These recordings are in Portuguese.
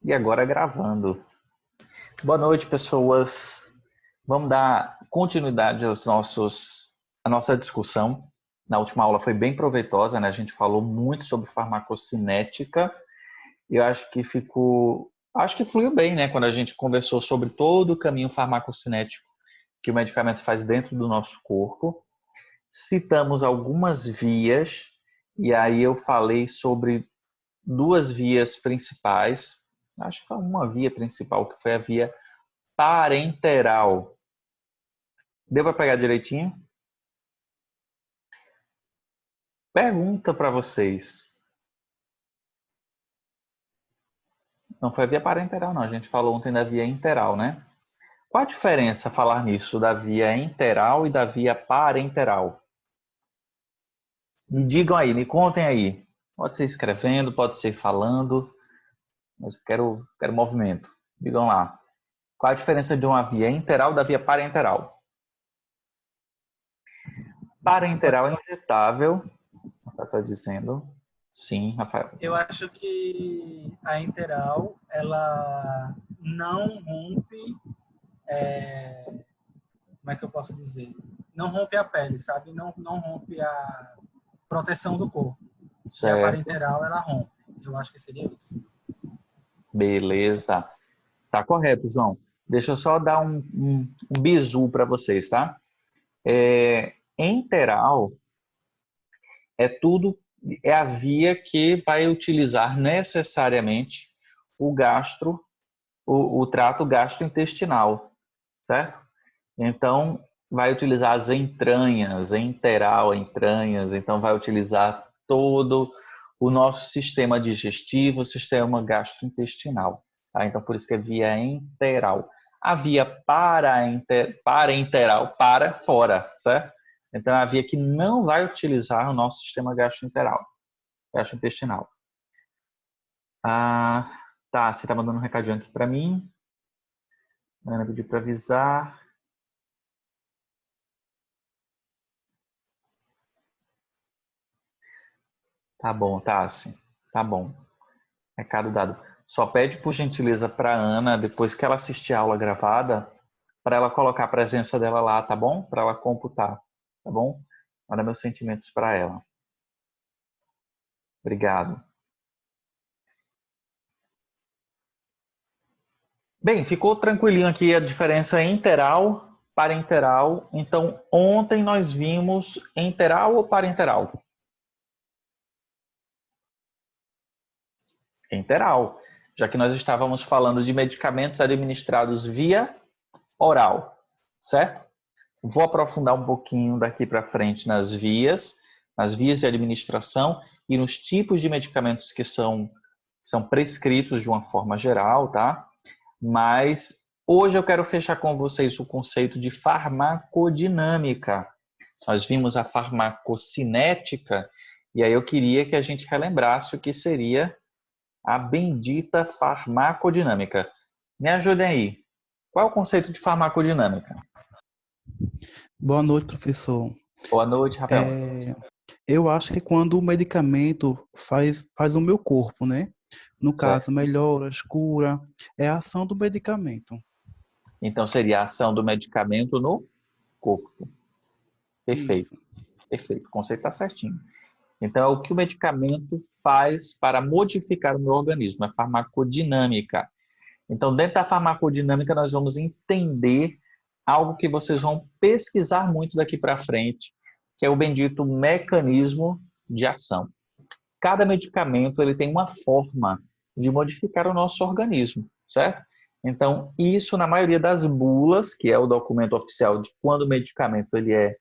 E agora gravando. Boa noite, pessoas. Vamos dar continuidade à nossa discussão. Na última aula foi bem proveitosa, né? A gente falou muito sobre farmacocinética e eu acho que fluiu bem, né? Quando a gente conversou sobre todo o caminho farmacocinético que o medicamento faz dentro do nosso corpo. Citamos algumas vias e aí eu falei sobre duas vias principais. Acho que foi uma via principal, que foi a via parenteral. Deu para pegar direitinho? Pergunta para vocês. Não foi a via parenteral, não. A gente falou ontem da via enteral, né? Qual a diferença falar nisso da via enteral e da via parenteral? Me digam aí, me contem aí. Pode ser escrevendo, pode ser falando, mas eu quero movimento. Digam lá. Qual a diferença de uma via enteral da via parenteral? Parenteral é injetável. Está dizendo. Sim, Rafael. Eu acho que a enteral, ela não rompe, como é que eu posso dizer? Não rompe a pele, sabe? Não rompe a proteção do corpo. E a Certo. parenteral, ela rompe. Eu acho que seria isso. Beleza. Tá correto, João. Deixa eu só dar um bizu para vocês, tá? Enteral é a via que vai utilizar necessariamente o trato gastrointestinal, certo? Então, vai utilizar as entranhas, entranhas, então vai utilizar todo o nosso sistema digestivo, o sistema gastrointestinal. Tá? Então, por isso que é via enteral. A via parenteral, para fora, certo? Então, é a via que não vai utilizar o nosso sistema gastrointestinal. Tá, você está mandando um recadinho aqui para mim. Ana pediu para avisar. Tá bom, Tassi. Tá bom. Recado dado. Só pede, por gentileza, para a Ana, depois que ela assistir a aula gravada, para ela colocar a presença dela lá, tá bom? Para ela computar, tá bom? Manda meus sentimentos para ela. Obrigado. Bem, ficou tranquilinho aqui a diferença enteral, parenteral. Então, ontem nós vimos enteral ou parenteral? Enteral, já que nós estávamos falando de medicamentos administrados via oral, certo? Vou aprofundar um pouquinho daqui para frente nas vias de administração e nos tipos de medicamentos que são prescritos de uma forma geral, tá? Mas hoje eu quero fechar com vocês o conceito de farmacodinâmica. Nós vimos a farmacocinética e aí eu queria que a gente relembrasse o que seria a bendita farmacodinâmica. Me ajudem aí. Qual é o conceito de farmacodinâmica? Boa noite, professor. Boa noite, Rafael. Eu acho que quando o medicamento faz o meu corpo, né? No caso, melhora, cura, é a ação do medicamento. Então, seria a ação do medicamento no corpo. Perfeito. Isso. Perfeito. O conceito está certinho. Então, é o que o medicamento faz para modificar o meu organismo. É farmacodinâmica. Então, dentro da farmacodinâmica, nós vamos entender algo que vocês vão pesquisar muito daqui para frente, que é o bendito mecanismo de ação. Cada medicamento ele tem uma forma de modificar o nosso organismo, certo? Então, isso na maioria das bulas, que é o documento oficial de quando o medicamento ele é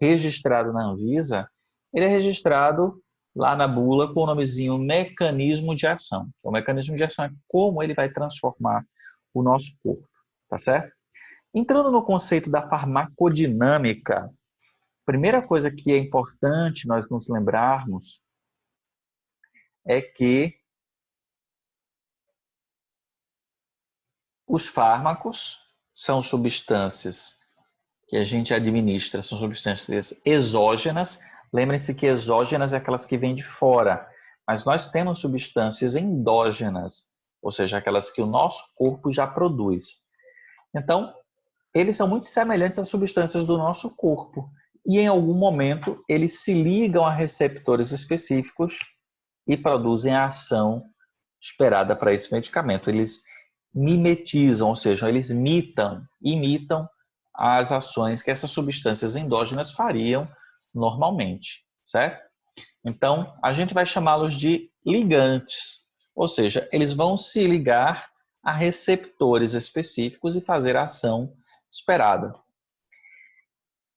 registrado na Anvisa, ele é registrado lá na bula com o nomezinho mecanismo de ação. O mecanismo de ação é como ele vai transformar o nosso corpo, tá certo? Entrando no conceito da farmacodinâmica, a primeira coisa que é importante nós nos lembrarmos é que os fármacos são substâncias que a gente administra, são substâncias exógenas. Lembrem-se que exógenas é aquelas que vêm de fora, mas nós temos substâncias endógenas, ou seja, aquelas que o nosso corpo já produz. Então, eles são muito semelhantes às substâncias do nosso corpo e em algum momento eles se ligam a receptores específicos e produzem a ação esperada para esse medicamento. Eles mimetizam, ou seja, eles imitam as ações que essas substâncias endógenas fariam normalmente, certo? Então, a gente vai chamá-los de ligantes, ou seja, eles vão se ligar a receptores específicos e fazer a ação esperada.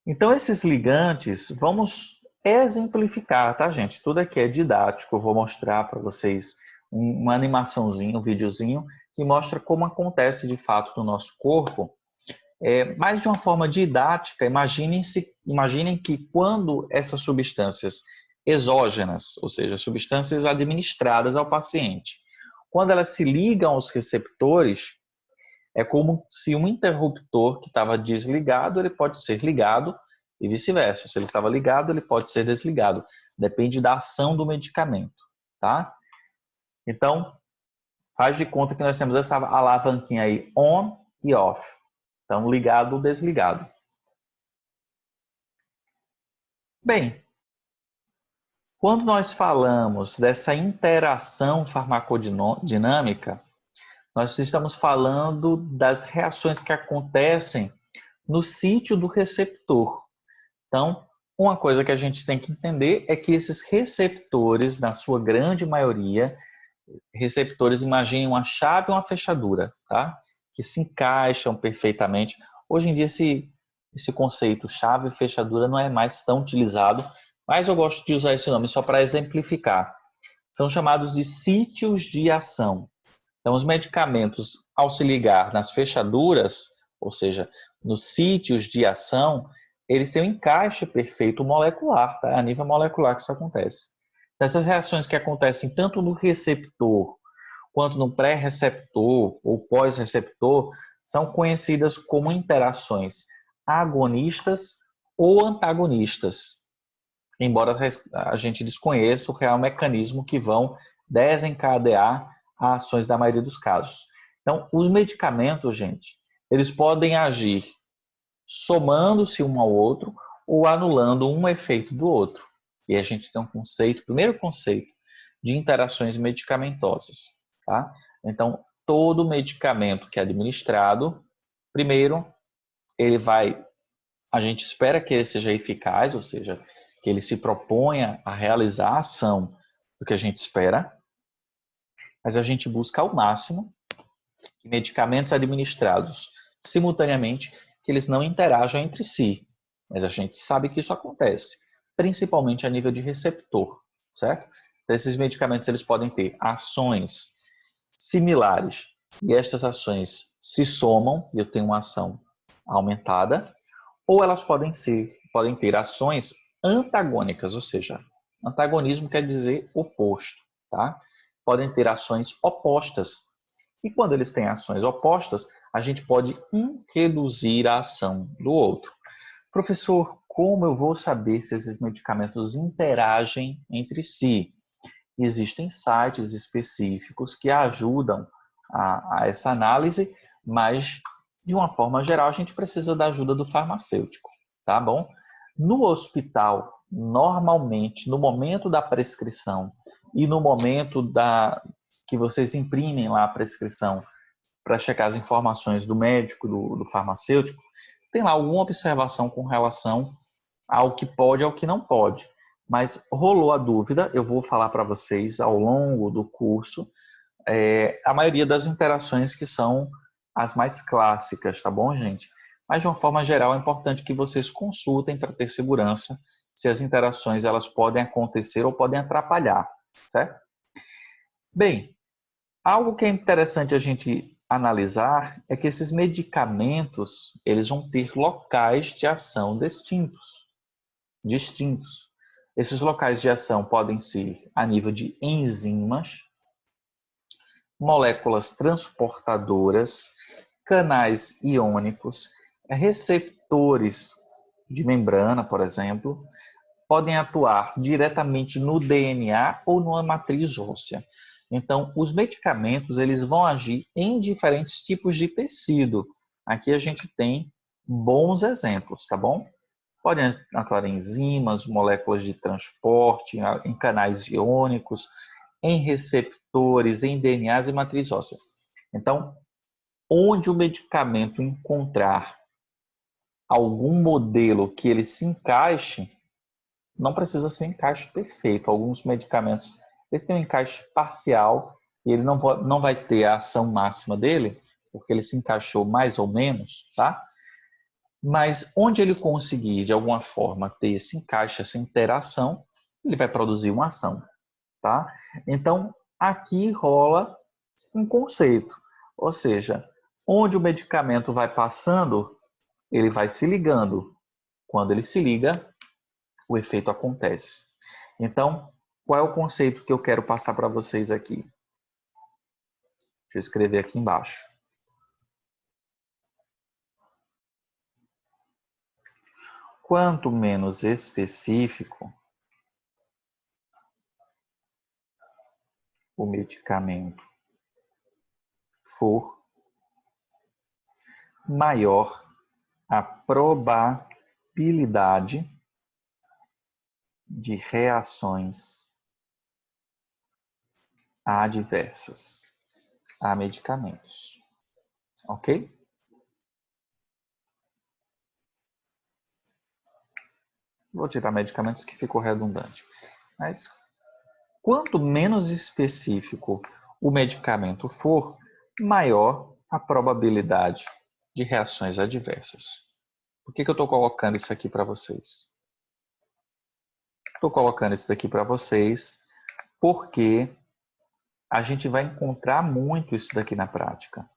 Então, esses ligantes, vamos exemplificar, tá, gente? Tudo aqui é didático, eu vou mostrar para vocês uma animaçãozinha, um videozinho, que mostra como acontece de fato no nosso corpo. Mas de uma forma didática, imaginem que quando essas substâncias exógenas, ou seja, substâncias administradas ao paciente, quando elas se ligam aos receptores, é como se um interruptor que estava desligado, ele pode ser ligado e vice-versa. Se ele estava ligado, ele pode ser desligado. Depende da ação do medicamento, tá? Então, faz de conta que nós temos essa alavanquinha aí, on e off. Então, ligado ou desligado. Bem, quando nós falamos dessa interação farmacodinâmica, nós estamos falando das reações que acontecem no sítio do receptor. Então, uma coisa que a gente tem que entender é que esses receptores, na sua grande maioria, receptores, imaginem uma chave e uma fechadura, tá? Que se encaixam perfeitamente. Hoje em dia, esse conceito chave e fechadura não é mais tão utilizado, mas eu gosto de usar esse nome só para exemplificar. São chamados de sítios de ação. Então, os medicamentos, ao se ligar nas fechaduras, ou seja, nos sítios de ação, eles têm um encaixe perfeito molecular, tá? A nível molecular que isso acontece. Essas reações que acontecem tanto no receptor quanto no pré-receptor ou pós-receptor são conhecidas como interações agonistas ou antagonistas, embora a gente desconheça o real mecanismo que vão desencadear as ações da maioria dos casos. Então, os medicamentos, gente, eles podem agir somando-se um ao outro ou anulando um efeito do outro. E a gente tem um conceito, primeiro conceito, de interações medicamentosas, tá? Então, todo medicamento que é administrado, primeiro, a gente espera que ele seja eficaz, ou seja, que ele se proponha a realizar a ação do que a gente espera, mas a gente busca ao máximo que medicamentos administrados simultaneamente, que eles não interajam entre si, mas a gente sabe que isso acontece, principalmente a nível de receptor, certo? Então, esses medicamentos eles podem ter ações similares e estas ações se somam e eu tenho uma ação aumentada, ou elas podem ter ações antagônicas, ou seja, antagonismo quer dizer oposto, tá? Podem ter ações opostas. E quando eles têm ações opostas, a gente pode reduzir a ação do outro. Professor, como eu vou saber se esses medicamentos interagem entre si? Existem sites específicos que ajudam a essa análise, mas de uma forma geral a gente precisa da ajuda do farmacêutico, tá bom? No hospital, normalmente, no momento da prescrição e no momento que vocês imprimem lá a prescrição para checar as informações do médico, do farmacêutico, tem lá alguma observação com relação ao que pode e ao que não pode. Mas rolou a dúvida, eu vou falar para vocês ao longo do curso, a maioria das interações que são as mais clássicas, tá bom, gente? Mas de uma forma geral é importante que vocês consultem para ter segurança se as interações elas podem acontecer ou podem atrapalhar, certo? Bem, algo que é interessante a gente analisar é que esses medicamentos, eles vão ter locais de ação distintos. Esses locais de ação podem ser a nível de enzimas, moléculas transportadoras, canais iônicos, receptores de membrana, por exemplo, podem atuar diretamente no DNA ou numa matriz óssea. Então, os medicamentos, eles vão agir em diferentes tipos de tecido. Aqui a gente tem bons exemplos, tá bom? Podem atuar em enzimas, moléculas de transporte, em canais iônicos, em receptores, em DNAs e matriz óssea. Então, onde o medicamento encontrar algum modelo que ele se encaixe, não precisa ser um encaixe perfeito. Alguns medicamentos eles têm um encaixe parcial e ele não vai ter a ação máxima dele, porque ele se encaixou mais ou menos, tá? Mas onde ele conseguir, de alguma forma, ter esse encaixe, essa interação, ele vai produzir uma ação, tá? Então, aqui rola um conceito, ou seja, onde o medicamento vai passando, ele vai se ligando. Quando ele se liga, o efeito acontece. Então, qual é o conceito que eu quero passar para vocês aqui? Deixa eu escrever aqui embaixo. Quanto menos específico o medicamento for, maior a probabilidade de reações adversas a medicamentos. Ok? Vou tirar medicamentos que ficou redundante. Mas quanto menos específico o medicamento for, maior a probabilidade de reações adversas. Por que eu estou colocando isso aqui para vocês? Estou colocando isso daqui para vocês porque a gente vai encontrar muito isso daqui na prática.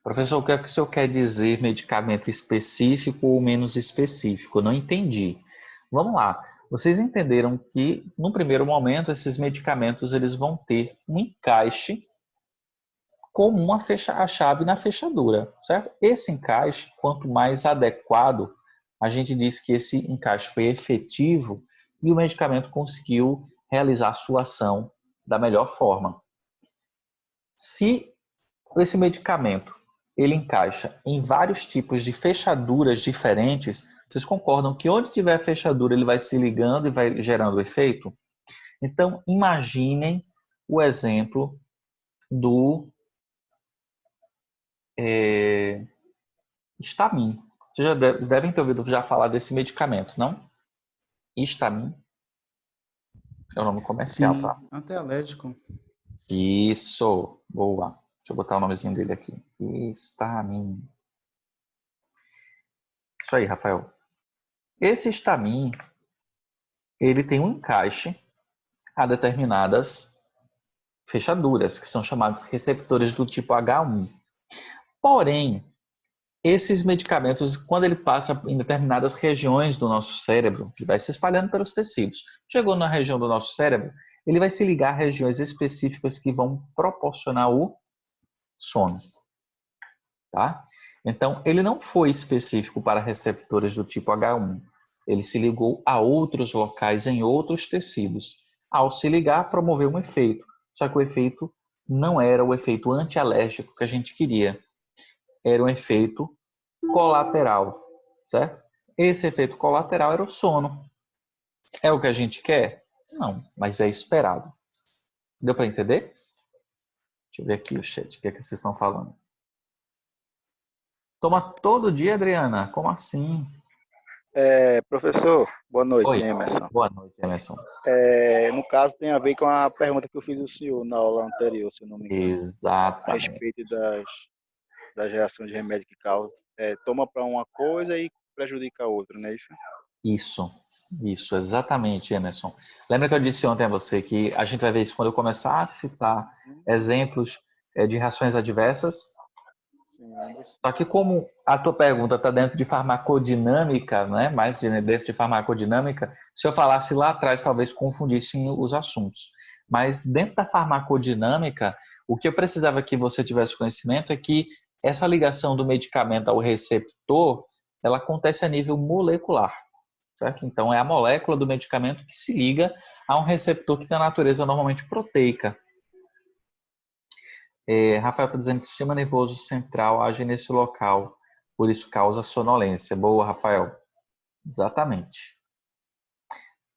Professor, o que é que o senhor quer dizer medicamento específico ou menos específico? Eu não entendi. Vamos lá. Vocês entenderam que, no primeiro momento, esses medicamentos eles vão ter um encaixe comum a chave na fechadura, certo? Esse encaixe, quanto mais adequado, a gente diz que esse encaixe foi efetivo e o medicamento conseguiu realizar a sua ação da melhor forma. Se esse medicamento ele encaixa em vários tipos de fechaduras diferentes, vocês concordam que onde tiver fechadura ele vai se ligando e vai gerando efeito? Então, imaginem o exemplo do Histamin. Vocês já devem ter ouvido já falar desse medicamento, não? Histamin é o nome comercial, Sim, tá? antialérgico. Isso, boa. Deixa eu botar o nomezinho dele aqui. Histamin. Isso aí, Rafael. Esse Histamin, ele tem um encaixe a determinadas fechaduras, que são chamados receptores do tipo H1. Porém, esses medicamentos, quando ele passa em determinadas regiões do nosso cérebro, ele vai se espalhando pelos tecidos. Chegou na região do nosso cérebro, ele vai se ligar a regiões específicas que vão proporcionar o sono. Tá? Então, ele não foi específico para receptores do tipo H1. Ele se ligou a outros locais em outros tecidos. Ao se ligar, promoveu um efeito. Só que o efeito não era o efeito antialérgico que a gente queria. Era um efeito colateral, certo? Esse efeito colateral era o sono. É o que a gente quer? Não, mas é esperado. Deu para entender? Deixa eu ver aqui o chat, o que é que vocês estão falando. Toma todo dia, Adriana? Como assim? Professor, boa noite, Oi, Emerson. boa noite, Emerson. No caso, tem a ver com a pergunta que eu fiz ao senhor na aula anterior, se eu não me engano, a Exatamente. respeito das reações de remédio que causa. Toma para uma coisa e prejudica a outra, não é isso? Isso, exatamente, Emerson. Lembra que eu disse ontem a você que a gente vai ver isso quando eu começar a citar exemplos de reações adversas? Sim, lembro sim. Só que como a tua pergunta está dentro de farmacodinâmica, né? Mais dentro de farmacodinâmica, se eu falasse lá atrás, talvez confundissem os assuntos. Mas dentro da farmacodinâmica, o que eu precisava que você tivesse conhecimento é que essa ligação do medicamento ao receptor, ela acontece a nível molecular. certo? Então, é a molécula do medicamento que se liga a um receptor que tem a natureza normalmente proteica. Rafael está dizendo que o sistema nervoso central age nesse local, por isso causa sonolência. Boa, Rafael. Exatamente.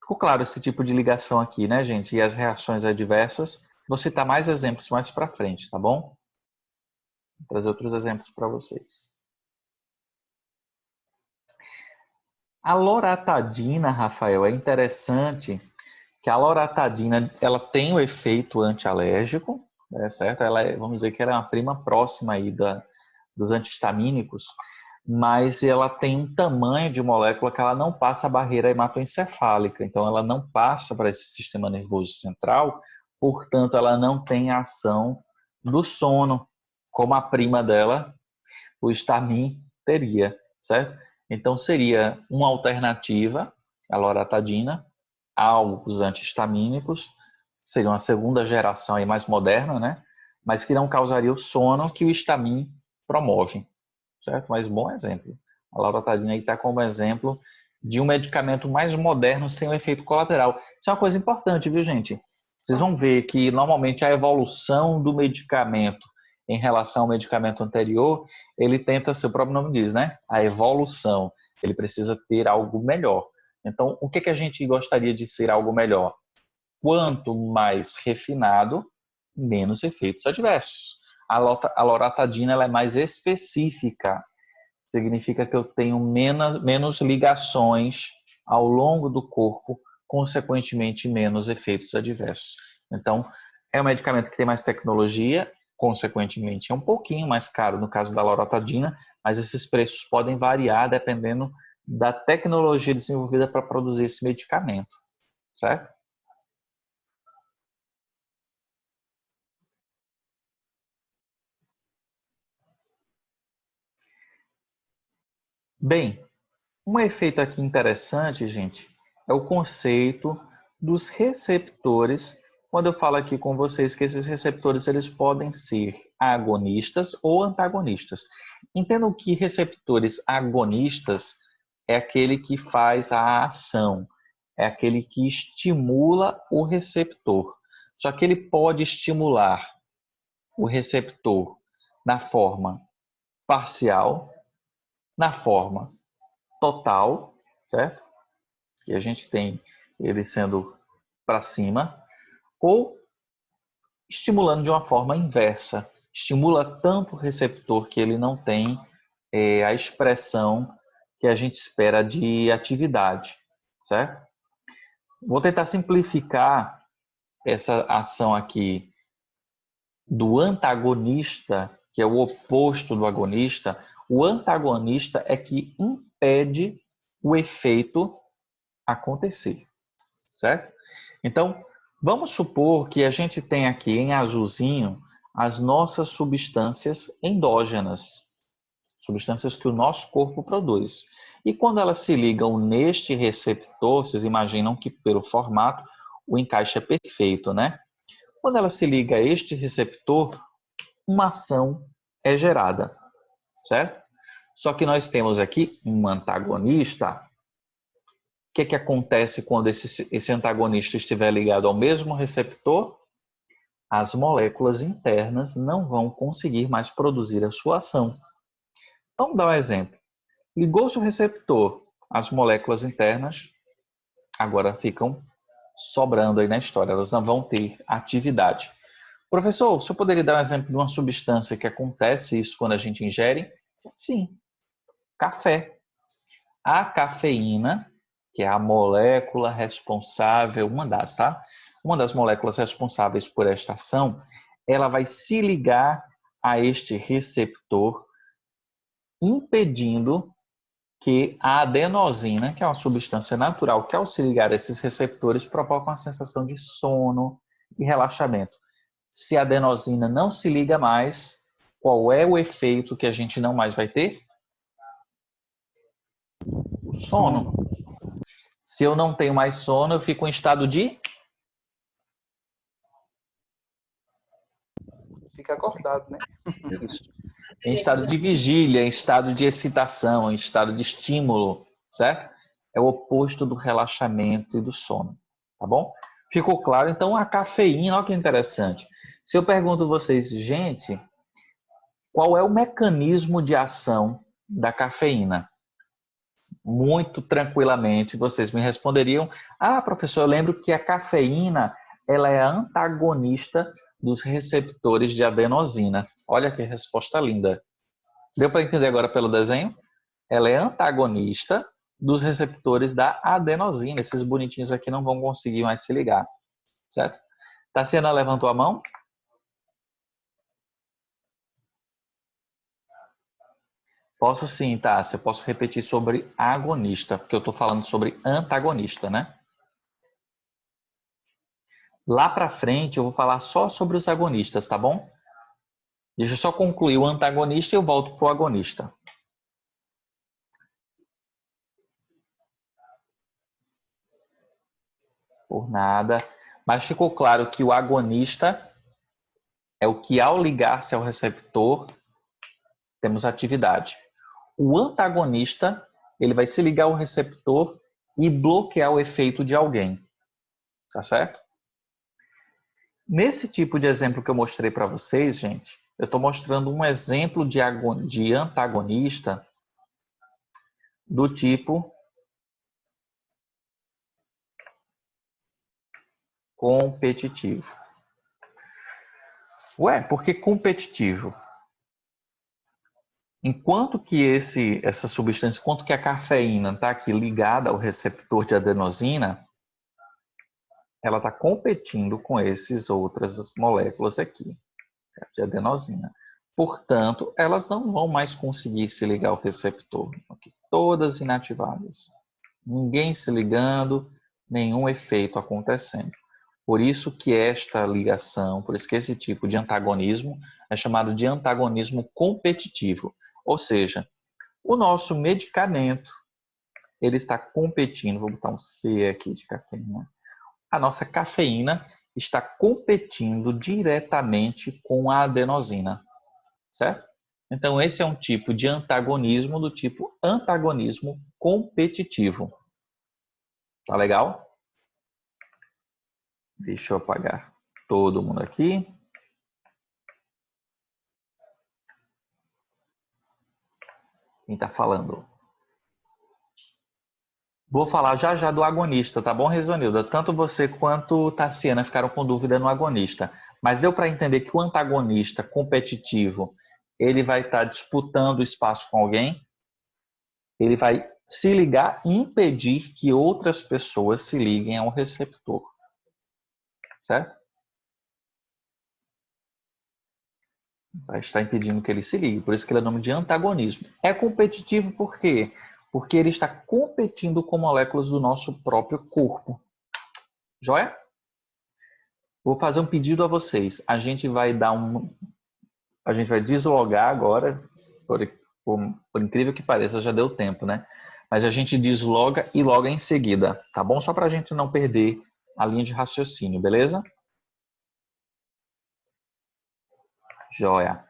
Ficou claro esse tipo de ligação aqui, né, gente? E as reações adversas. Vou citar mais exemplos mais para frente, tá bom? Vou trazer outros exemplos para vocês. A loratadina, Rafael, é interessante que a loratadina ela tem o efeito antialérgico, certo? Vamos dizer que ela é uma prima próxima aí dos antihistamínicos, mas ela tem um tamanho de molécula que ela não passa a barreira hematoencefálica, então ela não passa para esse sistema nervoso central, portanto ela não tem a ação do sono, como a prima dela, o Stamin, teria, certo? Então seria uma alternativa, a loratadina, aos antihistamínicos, seria uma segunda geração aí mais moderna, né? Mas que não causaria o sono que o Stamin promove, certo? Mas bom exemplo. A loratadina aí está como exemplo de um medicamento mais moderno sem o efeito colateral. Isso é uma coisa importante, viu, gente? Vocês vão ver que normalmente a evolução do medicamento em relação ao medicamento anterior, ele tenta, seu próprio nome diz, né? A evolução. Ele precisa ter algo melhor. Então, o que a gente gostaria de ser algo melhor? Quanto mais refinado, menos efeitos adversos. A loratadina ela é mais específica. Significa que eu tenho menos ligações ao longo do corpo, consequentemente menos efeitos adversos. Então, é um medicamento que tem mais tecnologia, consequentemente é um pouquinho mais caro no caso da loratadina, mas esses preços podem variar dependendo da tecnologia desenvolvida para produzir esse medicamento, certo? Bem, um efeito aqui interessante, gente, é o conceito dos receptores. Quando eu falo aqui com vocês que esses receptores eles podem ser agonistas ou antagonistas. Entendam que receptores agonistas é aquele que faz a ação, é aquele que estimula o receptor. Só que ele pode estimular o receptor na forma parcial, na forma total, certo? Que a gente tem ele sendo para cima, ou estimulando de uma forma inversa. Estimula tanto o receptor que ele não tem a expressão que a gente espera de atividade, certo? Vou tentar simplificar essa ação aqui do antagonista, que é o oposto do agonista. O antagonista é que impede o efeito acontecer, certo? Então, vamos supor que a gente tem aqui em azulzinho as nossas substâncias endógenas, substâncias que o nosso corpo produz. E quando elas se ligam neste receptor, vocês imaginam que pelo formato o encaixe é perfeito, né? Quando ela se liga a este receptor, uma ação é gerada, certo? Só que nós temos aqui um antagonista. O que acontece quando esse antagonista estiver ligado ao mesmo receptor? As moléculas internas não vão conseguir mais produzir a sua ação. Vamos dar um exemplo. Ligou-se o receptor, as moléculas internas agora ficam sobrando aí na história, elas não vão ter atividade. Professor, você poderia dar um exemplo de uma substância que acontece isso quando a gente ingere? Sim, café. A cafeína, que é a molécula responsável, uma das, tá? Uma das moléculas responsáveis por esta ação, ela vai se ligar a este receptor, impedindo que a adenosina, que é uma substância natural, que ao se ligar a esses receptores, provoca uma sensação de sono e relaxamento. Se a adenosina não se liga mais, qual é o efeito que a gente não mais vai ter? O sono. Se eu não tenho mais sono, eu fico em estado de... Fica acordado, né? Isso. Em estado de vigília, em estado de excitação, em estado de estímulo, certo? é o oposto do relaxamento e do sono, tá bom? Ficou claro? Então, a cafeína, olha que interessante. Se eu pergunto a vocês, gente, qual é o mecanismo de ação da cafeína? Muito tranquilamente, vocês me responderiam, professor, eu lembro que a cafeína, ela é antagonista dos receptores de adenosina. Olha que resposta linda. Deu para entender agora pelo desenho? Ela é antagonista dos receptores da adenosina. Esses bonitinhos aqui não vão conseguir mais se ligar, certo? Tassiana levantou a mão. Posso sim, Tássia. Eu posso repetir sobre agonista, porque eu estou falando sobre antagonista, né? Lá para frente eu vou falar só sobre os agonistas, tá bom? Deixa eu só concluir o antagonista e eu volto para o agonista. Por nada. Mas ficou claro que o agonista é o que, ao ligar-se ao receptor, temos atividade. O antagonista, ele vai se ligar ao receptor e bloquear o efeito de alguém. Tá certo? Nesse tipo de exemplo que eu mostrei para vocês, gente, eu estou mostrando um exemplo de antagonista do tipo competitivo. Ué, por que competitivo? Enquanto que essa substância, enquanto que a cafeína está aqui ligada ao receptor de adenosina, ela está competindo com essas outras moléculas aqui, de adenosina. Portanto, elas não vão mais conseguir se ligar ao receptor. Okay? Todas inativadas. Ninguém se ligando, nenhum efeito acontecendo. Por isso que esta ligação, por isso que esse tipo de antagonismo é chamado de antagonismo competitivo. Ou seja, o nosso medicamento, ele está competindo, vou botar um C aqui de cafeína, a nossa cafeína está competindo diretamente com a adenosina, certo? Então, esse é um tipo de antagonismo do tipo antagonismo competitivo. Tá legal? Deixa eu apagar todo mundo aqui. Quem está falando? Vou falar já já do agonista, tá bom, Rezonilda? Tanto você quanto Tassiana ficaram com dúvida no agonista. Mas deu para entender que o antagonista competitivo, ele vai estar disputando espaço com alguém, ele vai se ligar e impedir que outras pessoas se liguem ao receptor. Certo? Vai estar impedindo que ele se ligue, por isso que ele é nome de antagonismo. É competitivo por quê? Porque ele está competindo com moléculas do nosso próprio corpo. Joia? Vou fazer um pedido a vocês. A gente vai deslogar agora, por incrível que pareça, já deu tempo, né? Mas a gente desloga e loga em seguida, tá bom? Só para a gente não perder a linha de raciocínio, beleza? Joia.